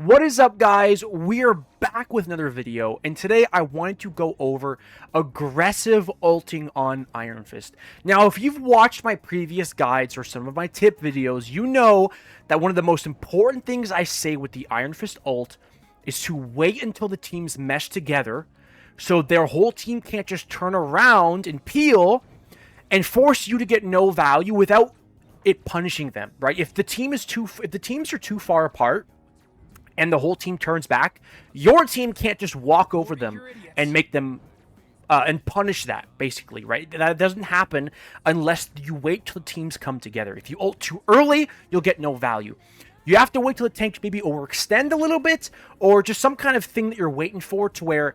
What is up, guys? We're back with another video, and today I wanted to go over aggressive ulting on Iron Fist. Now, if you've watched my previous guides or some of my tip videos, you know that one of the most important things I say with the Iron Fist ult is to wait until the teams mesh together so their whole team can't just turn around and peel and force you to get no value without it punishing them, right? If the teams are too far apart and the whole team turns back, your team can't just walk over them and make them and punish that, basically, right? That doesn't happen unless you wait till the teams come together. If you ult too early, you'll get no value. You have to wait till the tanks maybe overextend a little bit, or just some kind of thing that you're waiting for to where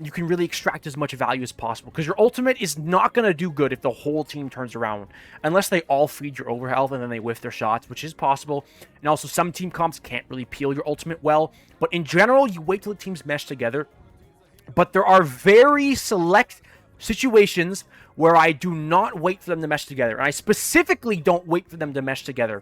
you can really extract as much value as possible, because your ultimate is not going to do good if the whole team turns around, unless they all feed your overhealth and then they whiff their shots, which is possible. And also, some team comps can't really peel your ultimate well, but in general, you wait till the teams mesh together. But there are very select situations where I do not wait for them to mesh together, and I specifically don't wait for them to mesh together,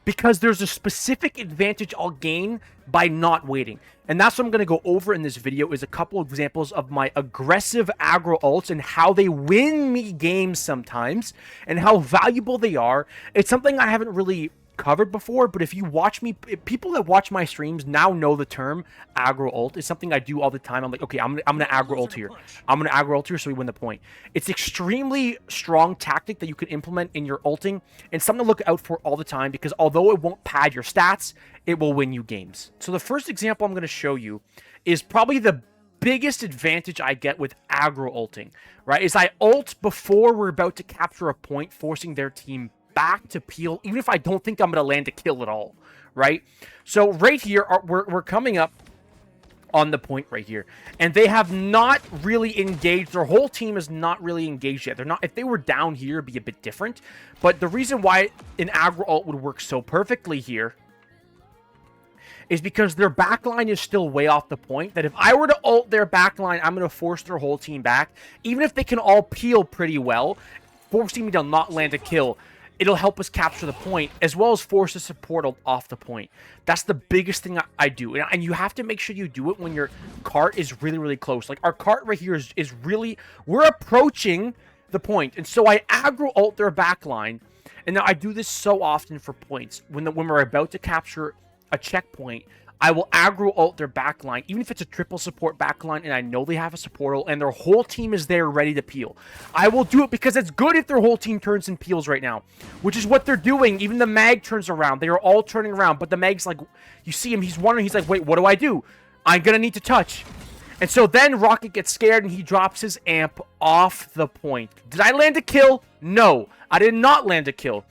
because there's a specific advantage I'll gain by not waiting. And that's what I'm going to go over in this video, is a couple of examples of my aggressive aggro ults and how they win me games sometimes and how valuable they are. It's something I haven't really covered before, but if you watch me, people that watch my streams now know the term aggro ult. Is something I do all the time. I'm like, okay, I'm gonna aggro ult here. I'm gonna aggro ult here so we win the point. It's extremely strong tactic that you can implement in your ulting, and something to look out for all the time, because although it won't pad your stats, it will win you games. So the first example I'm gonna show you is probably the biggest advantage I get with aggro ulting, right? Is I ult before we're about to capture a point, forcing their team back to peel, even if I don't think I'm going to land a kill at all, right? So right here, we're coming up on the point right here, and they have not really engaged. Their whole team is not really engaged yet. They're not. If they were down here, it'd be a bit different. But the reason why an aggro ult would work so perfectly here is because their backline is still way off the point, that if I were to ult their backline, I'm going to force their whole team back. Even if they can all peel pretty well, forcing me to not land a kill, it'll help us capture the point, as well as force the support off the point. That's the biggest thing I do. And you have to make sure you do it when your cart is really, really close. Like, our cart right here is really... We're approaching the point. And so I aggro ult their backline. And now I do this so often for points. When we're about to capture a checkpoint, I will aggro ult their backline, even if it's a triple support backline and I know they have a support ult and their whole team is there ready to peel. I will do it because it's good if their whole team turns and peels right now, which is what they're doing. Even the mag turns around. They are all turning around, but the mag's like, you see him, he's wondering, he's like, wait, what do I do? I'm going to need to touch. And so then Rocket gets scared and he drops his amp off the point. Did I land a kill? No, I did not land a kill.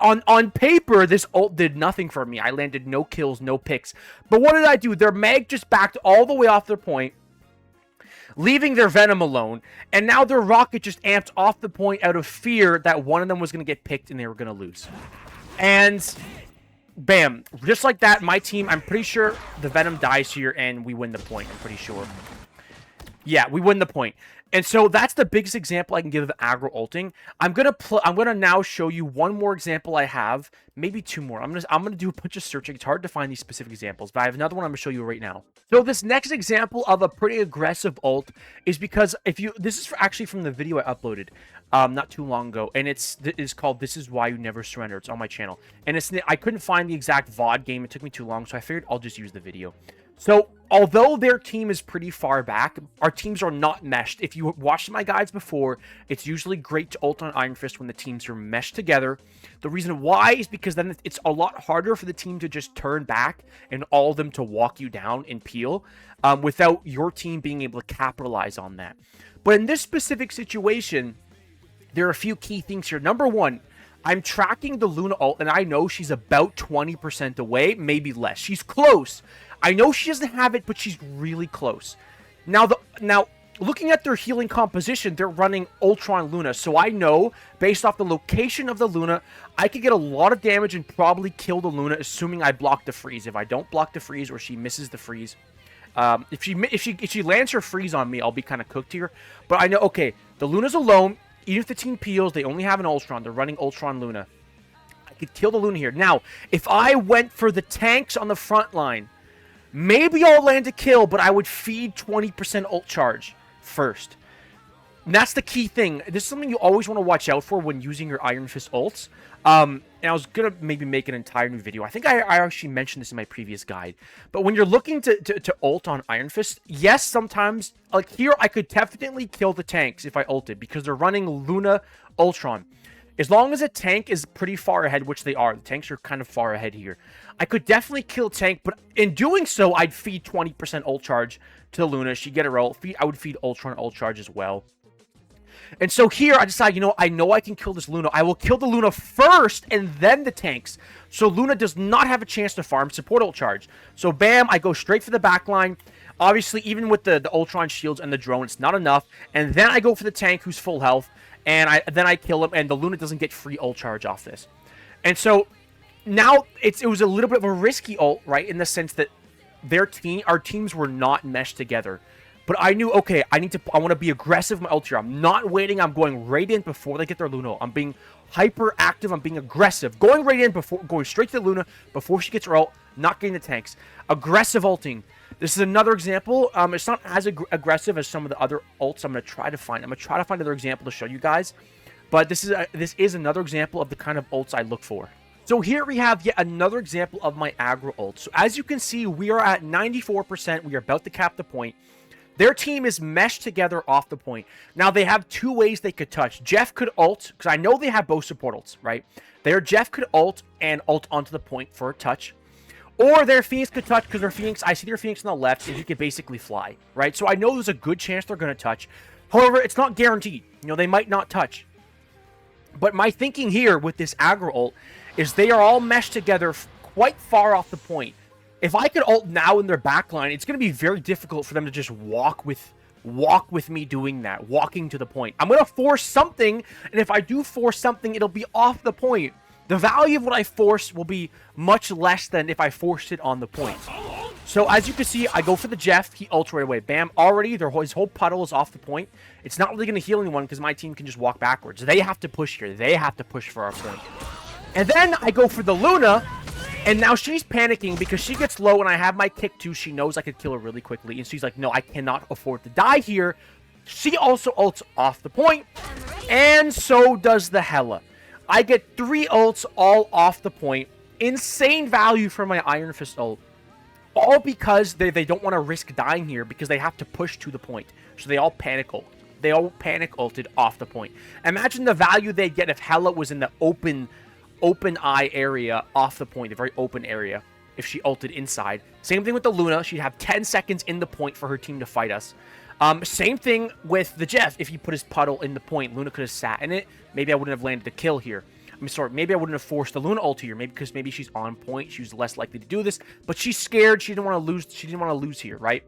On paper, this ult did nothing for me. I landed no kills, no picks. But what did I do? Their mag just backed all the way off their point, leaving their Venom alone. And now their Rocket just amped off the point out of fear that one of them was going to get picked and they were going to lose. And bam, just like that, my team, I'm pretty sure the Venom dies here and we win the point. I'm pretty sure. Yeah, we win the point. And so that's the biggest example I can give of aggro ulting. I'm gonna now show you one more example I have, maybe two more. I'm gonna do a bunch of searching. It's hard to find these specific examples, but I have another one I'm gonna show you right now. So this next example of a pretty aggressive ult is because this is actually from the video I uploaded not too long ago, and it's called "This Is Why You Never Surrender." It's on my channel, and I couldn't find the exact VOD game. It took me too long, so I figured I'll just use the video. So, although their team is pretty far back, our teams are not meshed. If you watched my guides before, it's usually great to ult on Iron Fist when the teams are meshed together. The reason why is because then it's a lot harder for the team to just turn back and all of them to walk you down and peel without your team being able to capitalize on that. But in this specific situation, there are a few key things here. Number one, I'm tracking the Luna ult, and I know she's about 20% away, maybe less. She's close. I know she doesn't have it, but she's really close. Now, looking at their healing composition, they're running Ultron Luna, so I know, based off the location of the Luna, I could get a lot of damage and probably kill the Luna, assuming I block the freeze. If I don't block the freeze or she misses the freeze, if she lands her freeze on me, I'll be kind of cooked here. But I know, okay, the Luna's alone. Even if the team peels, they only have an Ultron. They're running Ultron Luna. I could kill the Luna here. Now, if I went for the tanks on the front line, maybe I'll land a kill, but I would feed 20% ult charge first. And that's the key thing. This is something you always want to watch out for when using your Iron Fist ults. And I was going to maybe make an entire new video. I think I actually mentioned this in my previous guide. But when you're looking to ult on Iron Fist, yes, sometimes, like here, I could definitely kill the tanks if I ulted because they're running Luna Ultron. As long as a tank is pretty far ahead, which they are. The tanks are kind of far ahead here. I could definitely kill tank, but in doing so, I'd feed 20% ult charge to the Luna. She'd get her ult. I would feed Ultron ult charge as well. And so here, I decide, I know I can kill this Luna. I will kill the Luna first and then the tanks. So Luna does not have a chance to farm support ult charge. So bam, I go straight for the backline. Obviously, even with the Ultron shields and the drone, it's not enough. And then I go for the tank who's full health. And then I kill him, and the Luna doesn't get free ult charge off this. And so now it was a little bit of a risky ult, right? In the sense that our teams were not meshed together. But I knew, okay, I want to be aggressive with my ult here. I'm not waiting. I'm going right in before they get their Luna ult. I'm being hyper active. I'm being aggressive. Going right in going straight to the Luna before she gets her ult. Not getting the tanks. Aggressive ulting. This is another example. It's not as aggressive as some of the other ults I'm going to try to find. I'm going to try to find another example to show you guys. But this is another example of the kind of ults I look for. So here we have yet another example of my aggro ult. So as you can see, we are at 94%. We are about to cap the point. Their team is meshed together off the point. Now, they have two ways they could touch. Jeff could ult, because I know they have both support ults, right? Jeff could ult and ult onto the point for a touch. Or their Phoenix could touch, because I see their Phoenix on the left, and he could basically fly, right? So I know there's a good chance they're going to touch. However, it's not guaranteed. They might not touch. But my thinking here with this aggro ult is they are all meshed together quite far off the point. If I could ult now in their backline, it's going to be very difficult for them to just walk with me doing that, walking to the point. I'm going to force something, and if I do force something, it'll be off the point. The value of what I force will be much less than if I forced it on the point. So as you can see, I go for the Jeff. He ults right away. Bam. Already, his whole puddle is off the point. It's not really going to heal anyone because my team can just walk backwards. They have to push here. They have to push for our point. And then I go for the Luna. And now she's panicking because she gets low and I have my kick too. She knows I could kill her really quickly. And she's like, no, I cannot afford to die here. She also ults off the point. And so does the Hela. I get 3 ults all off the point. Insane value for my Iron Fist ult. All because they don't want to risk dying here because they have to push to the point. So they all panic ult. They all panic ulted off the point. Imagine the value they'd get if Hela was in the open eye area off the point, the very open area, if she ulted inside. Same thing with the Luna. She'd have 10 seconds in the point for her team to fight us. Same thing with the Jeff. If he put his puddle in the point, Luna could have sat in it. Maybe I wouldn't have landed the kill here. I'm sorry, maybe I wouldn't have forced the Luna ult here. Maybe she's on point. She was less likely to do this. But she's scared. She didn't want to lose. She didn't want to lose here, right?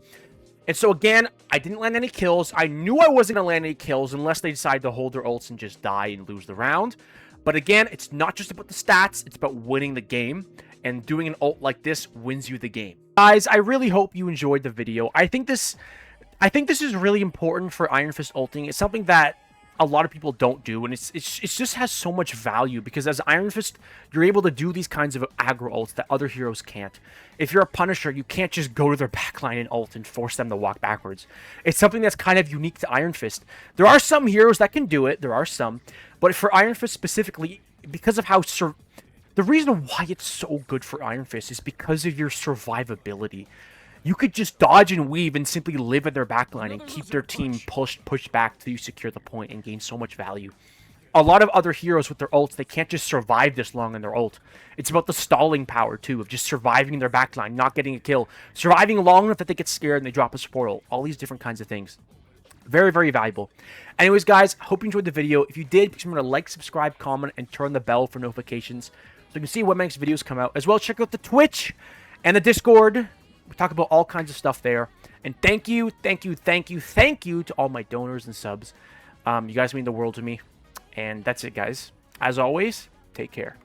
And so again, I didn't land any kills. I knew I wasn't going to land any kills unless they decide to hold their ults and just die and lose the round. But again, it's not just about the stats, it's about winning the game. And doing an ult like this wins you the game. Guys, I really hope you enjoyed the video. I think this is really important for Iron Fist ulting. It's something that a lot of people don't do, and it just has so much value because as Iron Fist, you're able to do these kinds of aggro ults that other heroes can't. If you're a Punisher, you can't just go to their backline and ult and force them to walk backwards. It's something that's kind of unique to Iron Fist. There are some heroes that can do it, there are some, but for Iron Fist specifically, because of how the reason why it's so good for Iron Fist is because of your survivability. You could just dodge and weave and simply live in their backline and keep their team pushed back till you secure the point and gain so much value. A lot of other heroes with their ults, they can't just survive this long in their ult. It's about the stalling power, too, of just surviving in their backline, not getting a kill. Surviving long enough that they get scared and they drop a support ult. All these different kinds of things. Very, very valuable. Anyways, guys, hope you enjoyed the video. If you did, please remember to like, subscribe, comment, and turn the bell for notifications so you can see when my next videos come out. As well, check out the Twitch and the Discord. We talk about all kinds of stuff there. And thank you to all my donors and subs. You guys mean the world to me. And that's it, guys. As always, take care.